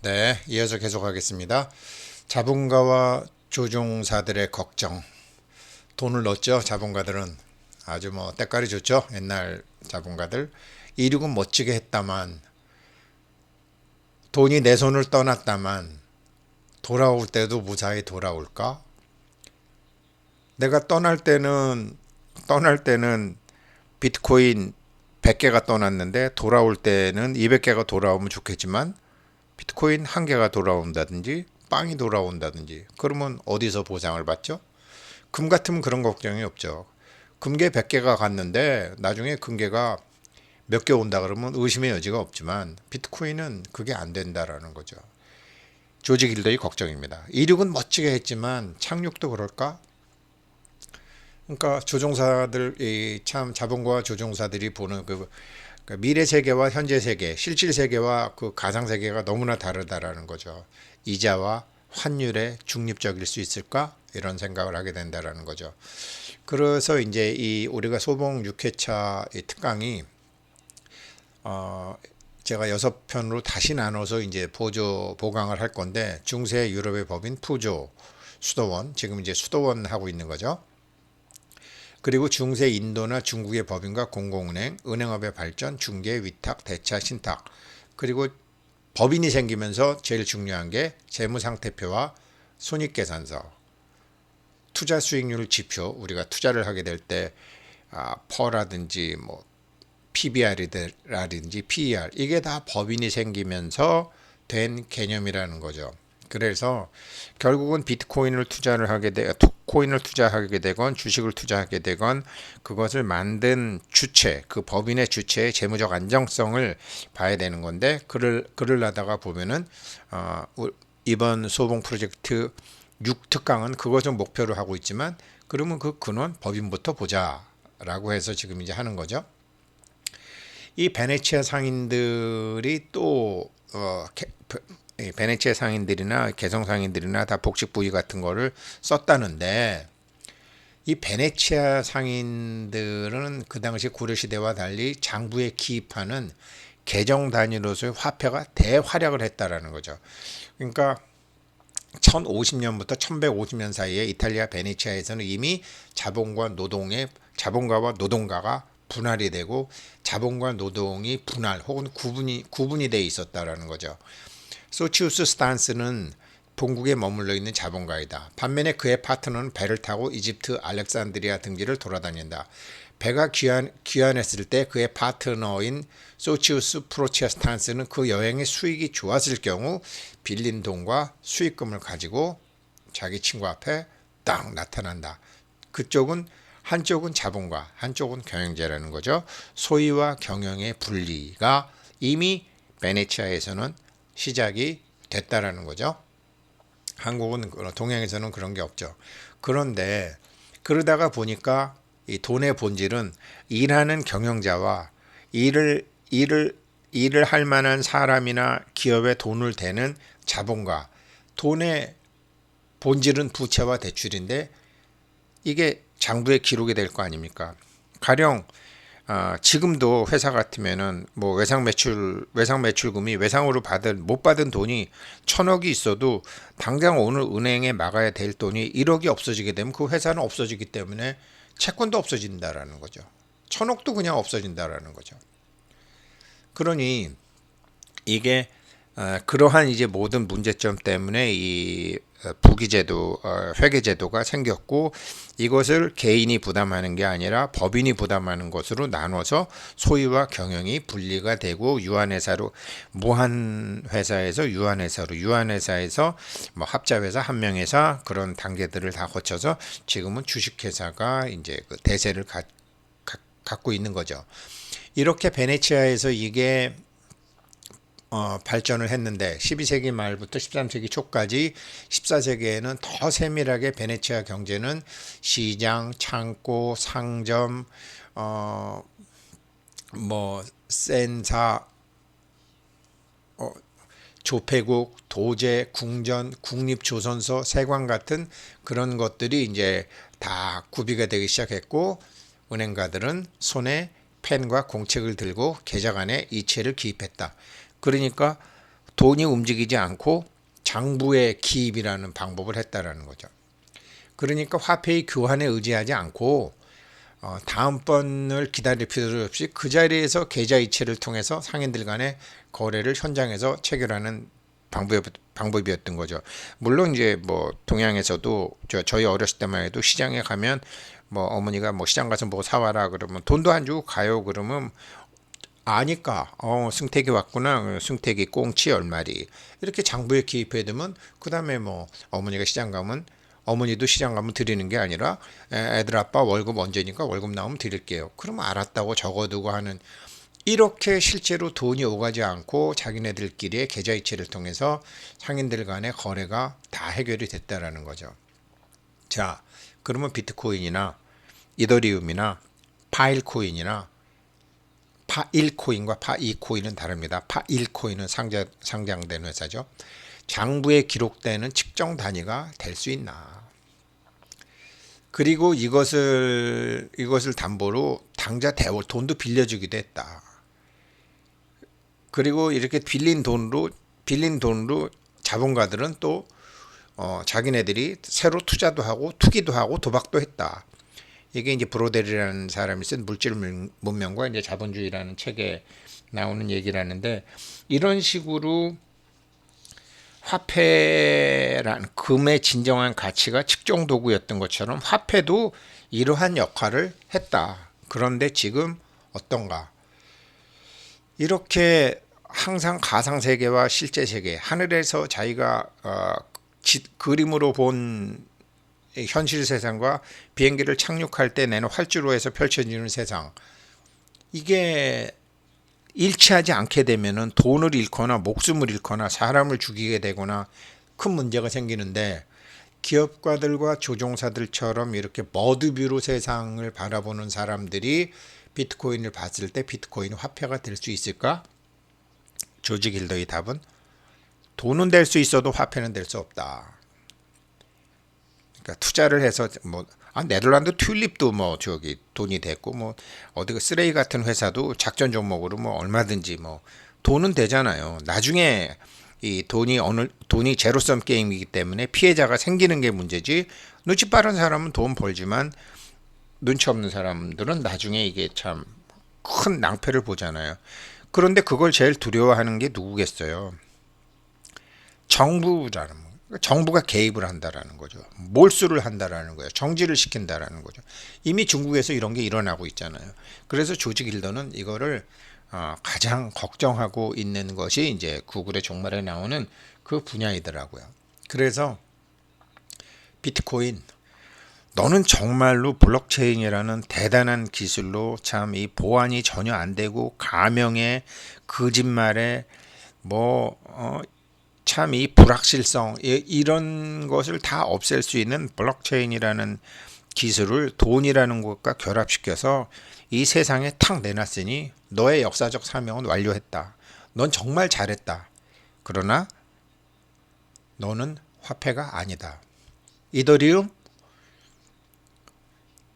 네, 이어서 계속하겠습니다. 자본가와 조종사들의 걱정. 돈을 넣었죠, 자본가들은. 아주 뭐 때깔이 좋죠, 옛날 자본가들. 이륙은 멋지게 했다만, 돈이 내 손을 떠났다만, 돌아올 때도 무사히 돌아올까? 내가 떠날 때는 비트코인 100개가 떠났는데, 돌아올 때는 200개가 돌아오면 좋겠지만, 비트코인 한 개가 돌아온다든지 빵이 돌아온다든지 그러면 어디서 보상을 받죠? 금 같으면 그런 걱정이 없죠. 금괴 100개가 갔는데 나중에 금괴가 몇 개 온다 그러면 의심의 여지가 없지만 비트코인은 그게 안 된다라는 거죠. 조지 길더의 걱정입니다. 이륙은 멋지게 했지만 착륙도 그럴까? 그러니까 조종사들 참 자본과 조종사들이 보는 그 미래 세계와 현재 세계, 실질 세계와 그 가상 세계가 너무나 다르다라는 거죠. 이자와 환율에 중립적일 수 있을까? 이런 생각을 하게 된다라는 거죠. 그래서 이제 이 우리가 소봉 6회차 이 특강이 어 제가 6편으로 다시 나눠서 이제 보강을 할 건데 중세 유럽의 법인 푸조 수도원 지금 이제 수도원 하고 있는 거죠. 그리고 중세 인도나 중국의 법인과 공공은행, 은행업의 발전, 중개, 위탁, 대차, 신탁. 그리고 법인이 생기면서 제일 중요한 게 재무상태표와 손익계산서, 투자 수익률 지표. 우리가 투자를 하게 될 때 퍼라든지 뭐 PBR이라든지 PER 이게 다 법인이 생기면서 된 개념이라는 거죠. 그래서 결국은 비트코인을 투자를 하게 되 코인을 투자하게 되건 주식을 투자하게 되건 그것을 만든 주체, 그 법인의 주체의 재무적 안정성을 봐야 되는 건데 글을 하다가 보면은 어, 이번 소봉 프로젝트 6특강은 그것을 목표로 하고 있지만 그러면 그 근원 법인부터 보자라고 해서 지금 이제 하는 거죠. 이 베네치아 상인들이 또 베네치아 상인들이나 개성 상인들이나 다 복식 부위 같은 거를 썼다는데 이 베네치아 상인들은 그 당시 고려시대와 달리 장부에 기입하는 계정 단위로서의 화폐가 대활약을 했다라는 거죠. 그러니까 1050년부터 1150년 사이에 이탈리아 베네치아에서는 이미 자본가와 노동가가 분할이 되고 자본과 노동이 분할 혹은 구분이 돼 있었다라는 거죠. 소치우스 스탄스는 본국에 머물러 있는 자본가이다. 반면에 그의 파트너는 배를 타고 이집트 알렉산드리아 등지를 돌아다닌다. 배가 귀환했을 때 그의 파트너인 소치우스 프로체스탄스는 그 여행의 수익이 좋았을 경우 빌린 돈과 수익금을 가지고 자기 친구 앞에 딱 나타난다. 그쪽은 한쪽은 자본가, 한쪽은 경영자라는 거죠. 소유와 경영의 분리가 이미 베네치아에서는 시작이 됐다라는 거죠. 한국은 동양에서는 그런 게 없죠. 그런데 그러다가 보니까 이 돈의 본질은 일하는 경영자와 일을 일을 일을 할 만한 사람이나 기업에 돈을 대는 자본가, 돈의 본질은 부채와 대출인데 이게 장부에 기록이 될 거 아닙니까? 가령 지금도 회사 같으면은 뭐 외상 매출금이 외상으로 못 받은 돈이 1,000억이 있어도 당장 오늘 은행에 막아야 될 돈이 1억이 없어지게 되면 그 회사는 없어지기 때문에 채권도 없어진다라는 거죠. 1,000억도 그냥 없어진다라는 거죠. 그러니 이게 그러한 이제 모든 문제점 때문에 이 부기제도, 회계제도가 생겼고 이것을 개인이 부담하는 게 아니라 법인이 부담하는 것으로 나눠서 소유와 경영이 분리가 되고 유한회사로 무한회사에서 유한회사로 유한회사에서 뭐 합자회사, 한명회사 그런 단계들을 다 거쳐서 지금은 주식회사가 이제 그 대세를 갖고 있는 거죠. 이렇게 베네치아에서 이게 발전을 했는데 12세기 말부터 13세기 초까지 14세기에는 더 세밀하게 베네치아 경제는 시장, 창고, 상점, 뭐 센사, 조폐국, 도제, 궁전, 국립조선소, 세관 같은 그런 것들이 이제 다 구비가 되기 시작했고 은행가들은 손에 펜과 공책을 들고 계좌관에 이체를 기입했다. 그러니까 돈이 움직이지 않고 장부의 기입이라는 방법을 했다라는 거죠. 그러니까 화폐의 교환에 의지하지 않고 다음번을 기다릴 필요 없이 그 자리에서 계좌이체를 통해서 상인들 간의 거래를 현장에서 체결하는 방법이었던 거죠. 물론 이제 뭐 동양에서도 저희 어렸을 때만 해도 시장에 가면 뭐 어머니가 뭐 시장 가서 뭐 사와라 그러면 돈도 안 주고 가요. 그러면 아니까 승택이 왔구나. 승택이 꽁치 얼마리 이렇게 장부에 기입해 두면 그 다음에 뭐 어머니가 시장 가면 어머니도 시장 가면 드리는 게 아니라 애들 아빠 월급 언제니까 월급 나오면 드릴게요. 그러면 알았다고 적어두고 하는, 이렇게 실제로 돈이 오가지 않고 자기네들끼리의 계좌이체를 통해서 상인들 간의 거래가 다 해결이 됐다라는 거죠. 자, 그러면 비트코인이나 이더리움이나 파일코인이나 파1코인과 파2코인은 다릅니다. 파1코인은 상장된 회사죠. 장부에 기록되는 측정 단위가 될 수 있나. 그리고 이것을 담보로 당자 대월 돈도 빌려주기도 했다. 그리고 이렇게 빌린 돈으로 자본가들은 또 자기네들이 새로 투자도 하고 투기도 하고 도박도 했다. 이게 이제 브로델이라는 사람이 쓴 물질 문명과 이제 자본주의라는 책에 나오는 얘기라는데, 이런 식으로 화폐란 금의 진정한 가치가 측정 도구였던 것처럼 화폐도 이러한 역할을 했다. 그런데 지금 어떤가? 이렇게 항상 가상세계와 실제세계, 하늘에서 자기가 그림으로 본 현실 세상과 비행기를 착륙할 때 내는 활주로에서 펼쳐지는 세상, 이게 일치하지 않게 되면은 돈을 잃거나 목숨을 잃거나 사람을 죽이게 되거나 큰 문제가 생기는데, 기업가들과 조종사들처럼 이렇게 머드뷰로 세상을 바라보는 사람들이 비트코인을 봤을 때 비트코인 화폐가 될 수 있을까? 조지 길더의 답은 돈은 될 수 있어도 화폐는 될 수 없다. 그러니까 투자를 해서 뭐 네덜란드 튤립도 뭐 저기 돈이 됐고, 뭐 어디 쓰레기 같은 회사도 작전 종목으로 뭐 얼마든지 뭐 돈은 되잖아요. 나중에 이 돈이 제로섬 게임이기 때문에 피해자가 생기는 게 문제지, 눈치 빠른 사람은 돈 벌지만 눈치 없는 사람들은 나중에 이게 참 큰 낭패를 보잖아요. 그런데 그걸 제일 두려워하는 게 누구겠어요? 정부가 개입을 한다라는 거죠. 몰수를 한다라는 거예요. 정지를 시킨다라는 거죠. 이미 중국에서 이런 게 일어나고 있잖아요. 그래서 조지 길더는 이거를 가장 걱정하고 있는 것이 이제 구글의 종말에 나오는 그 분야이더라고요. 그래서 비트코인, 너는 정말로 블록체인이라는 대단한 기술로 참 이 보안이 전혀 안 되고 가명에 거짓말에 참 이 불확실성 이런 것을 다 없앨 수 있는 블록체인이라는 기술을 돈이라는 것과 결합시켜서 이 세상에 탁 내놨으니 너의 역사적 사명은 완료했다. 넌 정말 잘했다. 그러나 너는 화폐가 아니다. 이더리움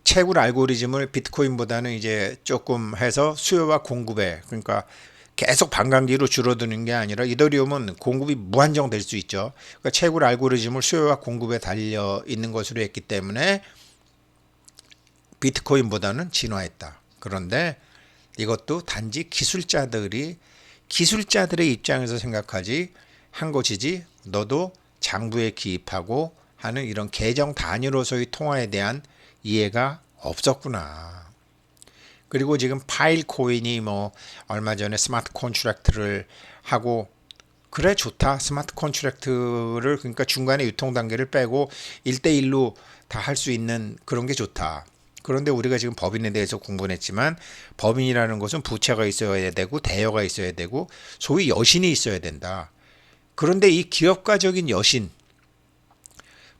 채굴 알고리즘을 비트코인보다는 이제 조금 해서 수요와 공급에, 그러니까 계속 반감기로 줄어드는 게 아니라 이더리움은 공급이 무한정 될 수 있죠. 그러니까 채굴 알고리즘을 수요와 공급에 달려 있는 것으로 했기 때문에 비트코인보다는 진화했다. 그런데 이것도 단지 기술자들의 입장에서 생각하지 한 것이지, 너도 장부에 기입하고 하는 이런 계정 단위로서의 통화에 대한 이해가 없었구나. 그리고 지금 파일 코인이 뭐 얼마 전에 스마트 컨트랙트를 하고, 그래 좋다. 스마트 컨트랙트를, 그러니까 중간에 유통 단계를 빼고 1대1로 다 할 수 있는 그런 게 좋다. 그런데 우리가 지금 법인에 대해서 공부를 했지만, 법인이라는 것은 부채가 있어야 되고 대여가 있어야 되고 소위 여신이 있어야 된다. 그런데 이 기업가적인 여신,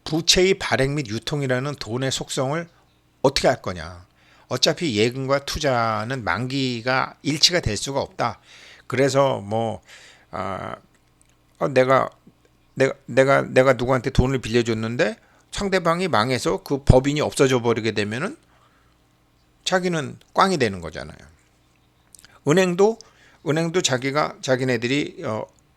부채의 발행 및 유통이라는 돈의 속성을 어떻게 할 거냐. 어차피 예금과 투자는 만기가 일치가 될 수가 없다. 그래서 내가 누구한테 돈을 빌려줬는데 상대방이 망해서 그 법인이 없어져 버리게 되면은 자기는 꽝이 되는 거잖아요. 은행도 자기네들이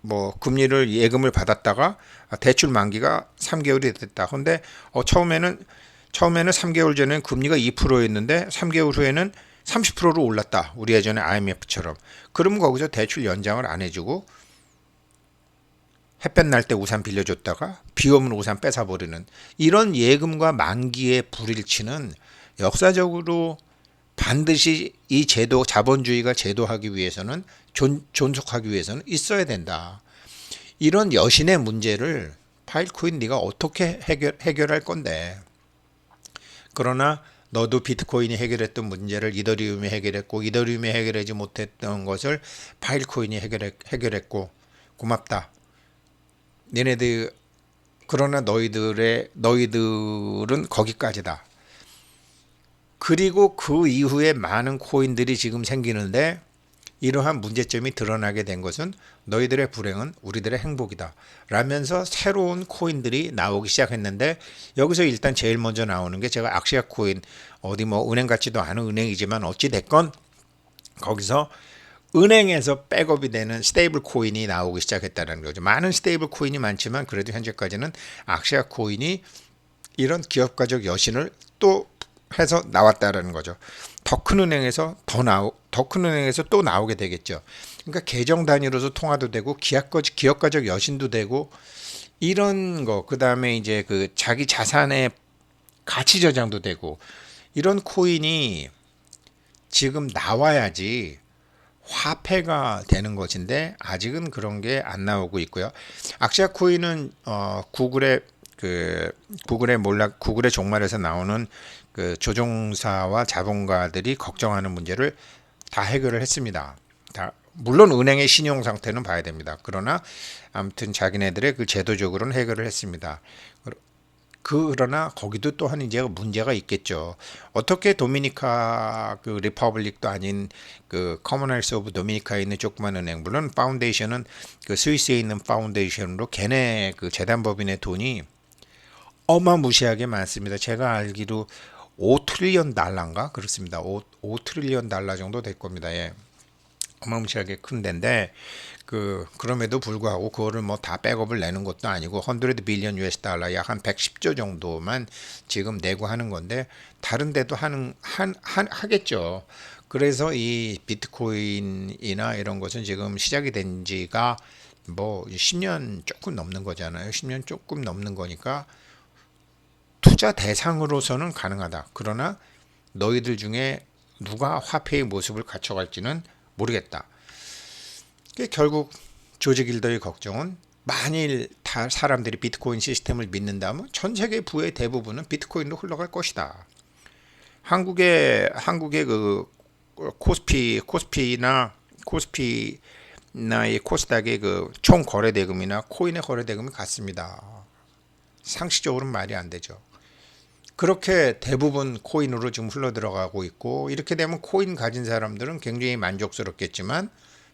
뭐 금리를 예금을 받았다가 대출 만기가 3개월이 됐다. 근데 처음에는 3개월 전에는 금리가 2%였는데 3개월 후에는 30%로 올랐다. 우리 예전에 IMF처럼. 그러면 거기서 대출 연장을 안 해주고 햇볕 날 때 우산 빌려줬다가 비 오면 우산 뺏어버리는 이런 예금과 만기의 불일치는 역사적으로 반드시 이 제도, 자본주의가 제도하기 위해서는 존속하기 위해서는 있어야 된다. 이런 여신의 문제를 파일코인 네가 어떻게 해결할 건데. 그러나 너도 비트코인이 해결했던 문제를 이더리움이 해결했고 이더리움이 해결하지 못했던 것을 파일코인이 해결했고 고맙다. 너희들은 거기까지다. 그리고 그 이후에 많은 코인들이 지금 생기는데 이러한 문제점이 드러나게 된 것은 너희들의 불행은 우리들의 행복이다 라면서 새로운 코인들이 나오기 시작했는데 여기서 일단 제일 먼저 나오는 게 제가 악시아 코인 어디 뭐 은행 같지도 않은 은행이지만 어찌 됐건 거기서 은행에서 백업이 되는 스테이블 코인이 나오기 시작했다는 거죠. 많은 스테이블 코인이 많지만 그래도 현재까지는 악시아 코인이 이런 기업가적 여신을 또 해서 나왔다라는 거죠. 더 큰 은행에서 더 큰 은행에서 또 나오게 되겠죠. 그러니까 계정 단위로서 통화도 되고 기업가적 여신도 되고 이런 거. 그다음에 이제 그 자기 자산의 가치 저장도 되고 이런 코인이 지금 나와야지 화폐가 되는 것인데 아직은 그런 게 안 나오고 있고요. 악시아 코인은 구글의 종말에서 나오는 그 조종사와 자본가들이 걱정하는 문제를 다 해결을 했습니다. 물론 은행의 신용 상태는 봐야 됩니다. 그러나 아무튼 자기네들의 그 제도적으로는 해결을 했습니다. 그러나 거기도 또한 이제 문제가 있겠죠. 어떻게 도미니카 그 리퍼블릭도 아닌 그 커먼웰스 오브 도미니카에 있는 조그만 은행, 물론 파운데이션은 그 스위스에 있는 파운데이션으로 걔네 그 재단법인의 돈이 어마무시하게 많습니다. 제가 알기로 5트릴리언 달러인가 그렇습니다. 5 트릴리언 달러 정도 될 겁니다. 예. 어마무시하게 큰 데인데 그럼에도 불구하고 그거를 뭐 다 백업을 내는 것도 아니고 100 빌리언 US 달러 약 한 110조 정도만 지금 내고 하는 건데 다른 데도 하겠죠. 그래서 이 비트코인이나 이런 것은 지금 시작이 된 지가 뭐 10년 조금 넘는 거잖아요. 10년 조금 넘는 거니까 투자 대상으로서는 가능하다. 그러나 너희들 중에 누가 화폐의 모습을 갖춰갈지는 모르겠다. 결국 조지 길더의 걱정은 만일 다 사람들이 비트코인 시스템을 믿는다면 전 세계 부의 대부분은 비트코인으로 흘러갈 것이다. 한국의 그 코스피나 이 코스닥의 그 총 거래 대금이나 코인의 거래 대금이 같습니다. 상식적으로는 말이 안 되죠. 그렇게 대부분 코인으로 지금 흘러 들어가고 있고 이렇게 되면 코인 가진 사람들은 굉장히 만족스럽겠지만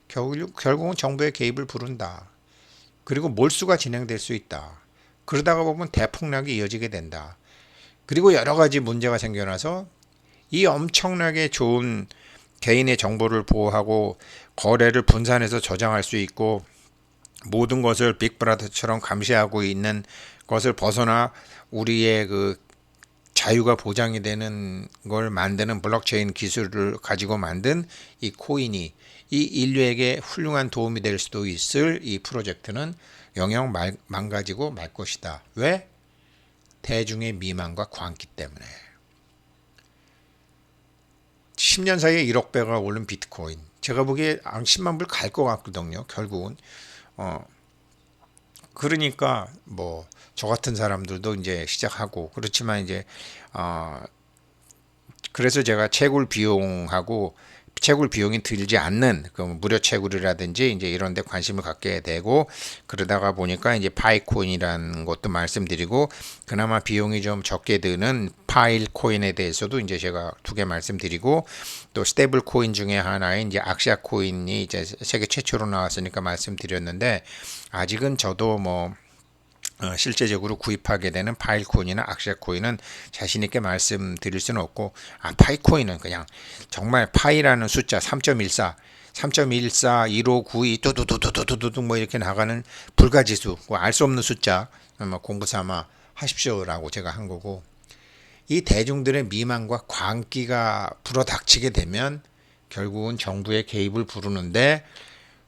결국은 정부의 개입을 부른다. 그리고 몰수가 진행될 수 있다. 그러다가 보면 대폭락이 이어지게 된다. 그리고 여러 가지 문제가 생겨나서 이 엄청나게 좋은 개인의 정보를 보호하고 거래를 분산해서 저장할 수 있고 모든 것을 빅브라더처럼 감시하고 있는 것을 벗어나 우리의 그 자유가 보장이 되는 걸 만드는 블록체인 기술을 가지고 만든 이 코인이 이 인류에게 훌륭한 도움이 될 수도 있을 이 프로젝트는 영영 망가지고 말 것이다. 왜? 대중의 미망과 광기 때문에. 10년 사이에 1억 배가 오른 비트코인. 제가 보기에 10만 불 갈 것 같거든요. 결국은. 그러니까 뭐 저 같은 사람들도 이제 시작하고 그렇지만 이제 그래서 제가 채굴 비용이 들지 않는 그 무료 채굴이라든지 이제 이런 데 관심을 갖게 되고 그러다가 보니까 이제 파이코인이라는 것도 말씀드리고 그나마 비용이 좀 적게 드는 파일 코인에 대해서도 이제 제가 2개 말씀드리고 또 스테이블 코인 중에 하나인 이제 악시아 코인이 이제 세계 최초로 나왔으니까 말씀드렸는데 아직은 저도 뭐 실제적으로 구입하게 되는 파일코인이나 악시아코인은 자신있게 말씀드릴 수는 없고 파이코인은 그냥 정말 파이라는 숫자 3.14 3.14, 1592 뚜두두두두두두 뭐 이렇게 나가는 불가지수, 알 수 없는 숫자 공부 삼아 하십시오라고 제가 한 거고, 이 대중들의 미망과 광기가 불어닥치게 되면 결국은 정부의 개입을 부르는데,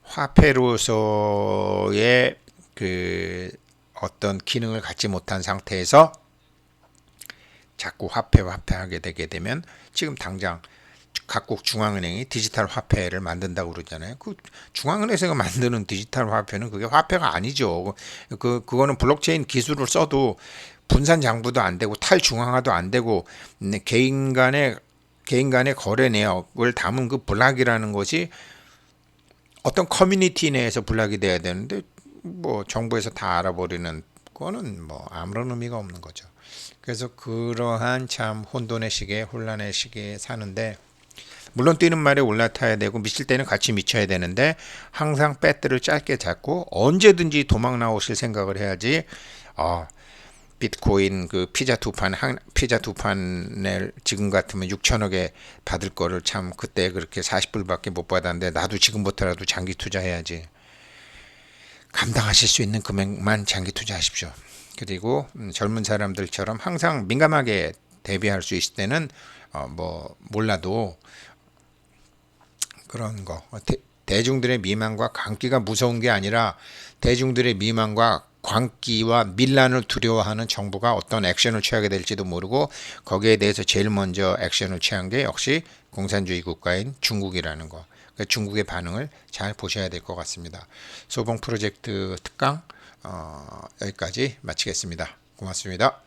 화폐로서의 그 어떤 기능을 갖지 못한 상태에서 자꾸 화폐하게 되게 되면, 지금 당장 각국 중앙은행이 디지털 화폐를 만든다고 그러잖아요. 그 중앙은행에서 만드는 디지털 화폐는 그게 화폐가 아니죠. 그거는 블록체인 기술을 써도 분산 장부도 안 되고 탈중앙화도 안 되고, 개인 간의 거래 내역을 담은 그 블락이라는 것이 어떤 커뮤니티 내에서 블락이 돼야 되는데, 뭐 정부에서 다 알아버리는 거는 뭐 아무런 의미가 없는 거죠. 그래서 그러한 참 혼돈의 시기에, 혼란의 시기에 사는데, 물론 뛰는 말에 올라타야 되고 미칠 때는 같이 미쳐야 되는데, 항상 배트를 짧게 잡고 언제든지 도망 나오실 생각을 해야지. 비트코인 그 피자 두 판을 지금 같으면 6천억에 받을 거를 참 그때 그렇게 40불밖에 못 받았는데, 나도 지금부터라도 장기 투자해야지. 감당하실 수 있는 금액만 장기 투자하십시오. 그리고 젊은 사람들처럼 항상 민감하게 대비할 수 있을 때는 뭐 몰라도 그런 거, 대중들의 미망과 광기가 무서운 게 아니라, 대중들의 미망과 광기와 밀란을 두려워하는 정부가 어떤 액션을 취하게 될지도 모르고, 거기에 대해서 제일 먼저 액션을 취한 게 역시 공산주의 국가인 중국이라는 거. 중국의 반응을 잘 보셔야 될 것 같습니다. 소봉 프로젝트 특강 여기까지 마치겠습니다. 고맙습니다.